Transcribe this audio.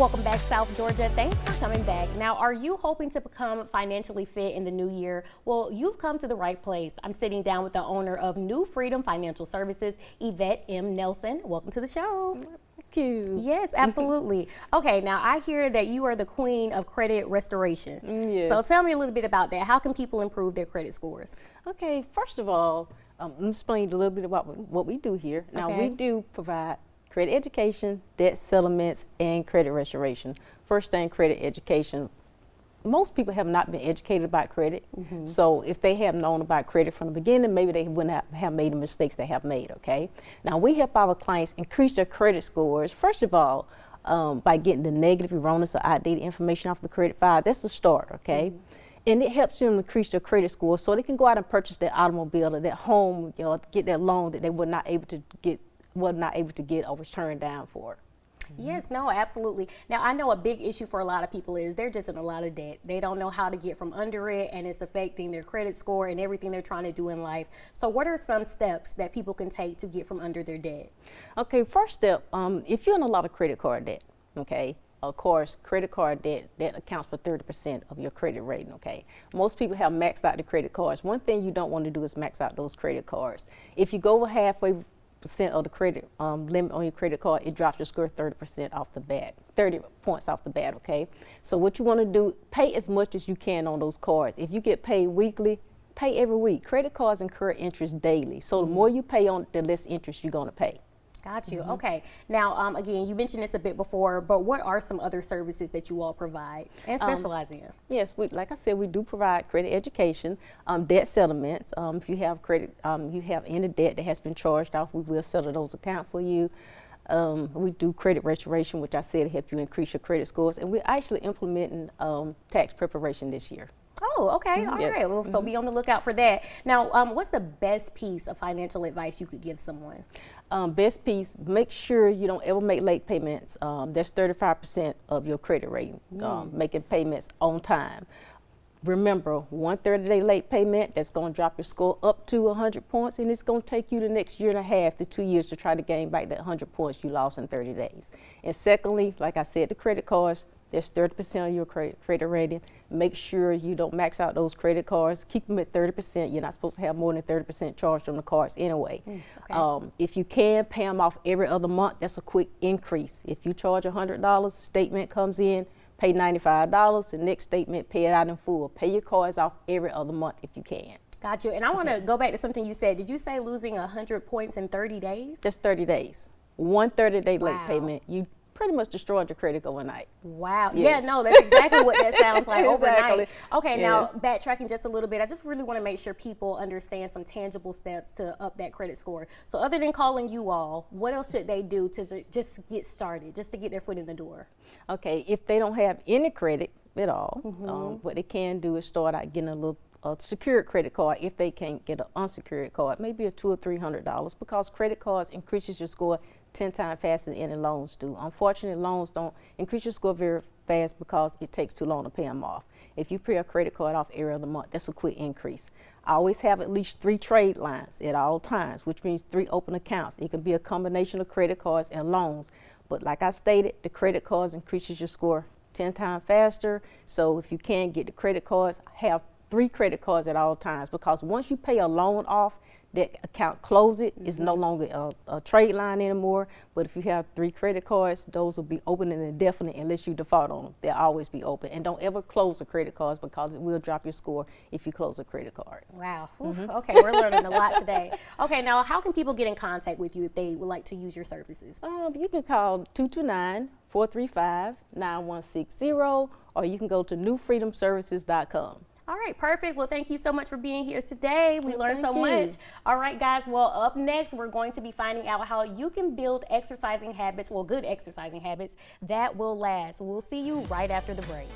Welcome back, South Georgia. Thanks for coming back. Now, are you hoping to become financially fit in the new year? Well, you've come to the right place. I'm sitting down with the owner of New Freedom Financial Services, Yvette M. Nelson. Welcome to the show. Thank you. Yes, absolutely. Okay, now I hear that you are the queen of credit restoration. Yes. So tell me a little bit about that. How can people improve their credit scores? Okay, first of all, let me explain a little bit about what we do here. Now, we do provide credit education, debt settlements, and credit restoration. First thing, credit education. Most people have not been educated about credit. So if they have known about credit from the beginning, maybe they wouldn't have made the mistakes they have made, okay? Now, we help our clients increase their credit scores, first of all, by getting the negative, erroneous, or outdated information off the credit file. That's the start, okay? And it helps them increase their credit score so they can go out and purchase their automobile or their home, you know, get that loan that they were not able to get or was turned down for. Yes, no, absolutely. Now, I know a big issue for a lot of people is they're just in a lot of debt. They don't know how to get from under it, and it's affecting their credit score and everything they're trying to do in life. So what are some steps that people can take to get from under their debt? Okay, first step, if you're in a lot of credit card debt, okay, of course, credit card debt, that accounts for 30% of your credit rating, okay? Most people have maxed out the credit cards. One thing you don't want to do is max out those credit cards. If you go over halfway percent of the credit limit on your credit card, it drops your score 30% off the bat, 30 points off the bat, okay? So what you want to do, pay as much as you can on those cards. If you get paid weekly, pay every week. Credit cards incur interest daily. So the more you pay on, the less interest you're going to pay. Got you. Okay. Now, again, you mentioned this a bit before, but what are some other services that you all provide and specialize in? Yes, like I said, we do provide credit education, debt settlements. If you have credit, you have any debt that has been charged off, we will settle those accounts for you. We do credit restoration, which I said help you increase your credit scores, and we're actually implementing tax preparation this year. Oh, okay. All right. Well, so be on the lookout for that. Now, what's the best piece of financial advice you could give someone? Best piece, make sure you don't ever make late payments. That's 35% of your credit rating, making payments on time. Remember, 1 30-day late payment, that's going to drop your score up to 100 points, and it's going to take you the next year and a half to 2 years to try to gain back that 100 points you lost in 30 days. And secondly, like I said, the credit cards, there's 30% of your credit rating. Make sure you don't max out those credit cards. Keep them at 30%. You're not supposed to have more than 30% charged on the cards anyway. If you can, pay them off every other month. That's a quick increase. If you charge $100, statement comes in, pay $95. The next statement, pay it out in full. Pay your cards off every other month if you can. Got you. And I want to go back to something you said. Did you say losing 100 points in 30 days? That's 30 days. 1 30-day late payment. You pretty much destroyed your credit overnight. Wow. Yes. Yeah, no, that's exactly what that sounds like overnight. Okay, now backtracking just a little bit, I just really want to make sure people understand some tangible steps to up that credit score. So other than calling you all, what else should they do to just get started, just to get their foot in the door? Okay, if they don't have any credit at all, what they can do is start out getting a secured credit card if they can't get an unsecured card, maybe a $200 or $300, because credit cards increases your score 10 times faster than any loans do. Unfortunately, loans don't increase your score very fast because it takes too long to pay them off. If you pay a credit card off every other month, that's a quick increase. I always have at least 3 trade lines at all times, which means 3 open accounts. It can be a combination of credit cards and loans. But like I stated, the credit cards increases your score 10 times faster. So if you can get the credit cards, have 3 credit cards at all times, because once you pay a loan off, that account close it. It's no longer a trade line anymore. But if you have 3 credit cards, those will be open and indefinite unless you default on them. They'll always be open. And don't ever close the credit cards, because it will drop your score if you close a credit card. Wow. Okay, we're learning a lot today. Okay, now how can people get in contact with you if they would like to use your services? You can call 229-435-9160, or you can go to newfreedomservices.com. All right, perfect. Well, thank you so much for being here today. We learned so much. All right, guys. Well, up next, we're going to be finding out how you can build exercising habits, well, good exercising habits that will last. We'll see you right after the break.